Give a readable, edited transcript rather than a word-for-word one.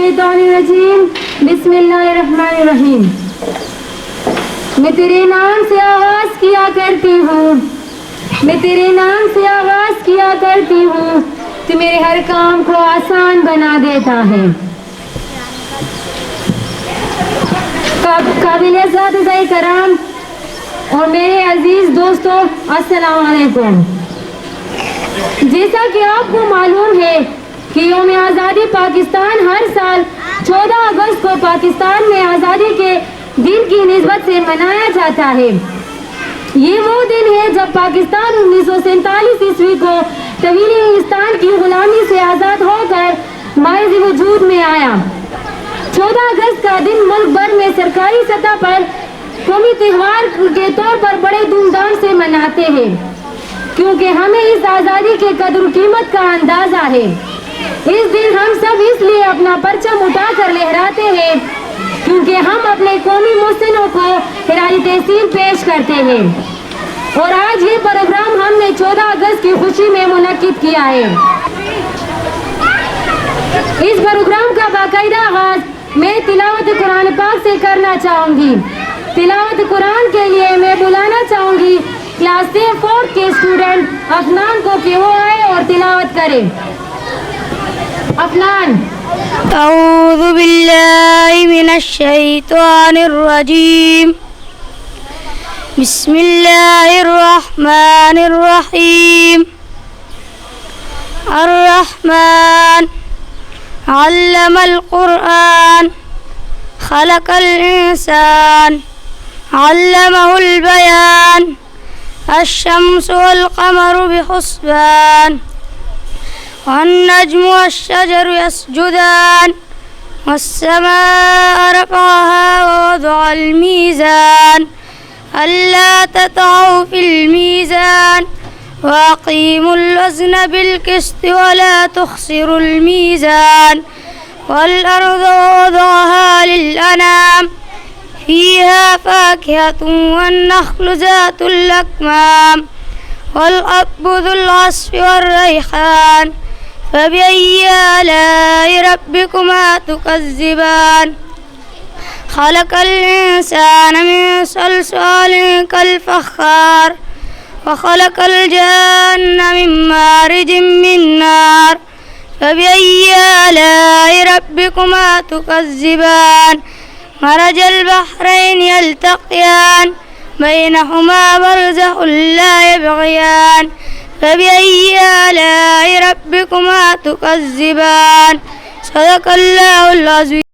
الشیطان الرجیم بسم اللہ الرحمن الرحیم. میں تیرے نام سے آغاز کیا کرتی ہوں، میں تیرے نام سے آغاز کیا کرتی ہوں، تو میرے ہر کام کو آسان بنا دیتا ہے. قابل اساتذہ کرام اور میرے عزیز دوستو، السلام علیکم. جیسا کہ آپ کو معلوم ہے کہ یوم آزادی پاکستان ہر سال 14 اگست کو پاکستان میں آزادی کے دن کی نسبت سے منایا جاتا ہے. یہ وہ دن ہے جب پاکستان 1947 عیسوی کو طویل انگلستان کی غلامی سے آزاد ہو کر مائز وجود میں آیا. 14 اگست کا دن ملک بھر میں سرکاری سطح پر قومی تہوار کے طور پر بڑے دھوم دھام سے مناتے ہیں، کیونکہ ہمیں اس آزادی کے قدر و قیمت کا اندازہ ہے. اس دن ہم سب اس لیے اپنا پرچم اٹھا کر لہراتے ہیں کیونکہ ہم اپنے قومی محسنوں کو خراج تحسین پیش کرتے ہیں. اور آج یہ پروگرام ہم نے 14 اگست کی خوشی میں منعقد کیا ہے. اس پروگرام کا باقاعدہ آغاز میں تلاوت قرآن پاک سے کرنا چاہوں گی. تلاوت قرآن کے لیے میں بلانا چاہوں گی کلاس 4 کے اسٹوڈنٹ افنان کو کہ وہ آئے اور تلاوت کرے. افنان. اعوذ باللہ من الشیطان الرجیم. بسم اللہ الرحمن الرحیم. الرحمن علم القرآن خلق الانسان علمه البیان. الشمس والقمر بحسبان والنجم والشجر يسجدان والسماء رفعها ووضع الميزان ألا تطغوا في الميزان وأقيموا الوزن بالقسط ولا تخسروا الميزان. والأرض ووضعها للأنام فيها فاكهة والنخل ذات الأكمام والأب ذو العصف والريحان. فبأي آلاء ربكما تكذبان. خلق الإنسان من صلصال كالفخار وخلق الجن من مارج من نار. فبأي آلاء ربكما تكذبان. مرج البحرين يلتقيان بينهما برزخ لا يبغيان. فبأي آلاء ربكما تكذبان. صدق الله العظيم.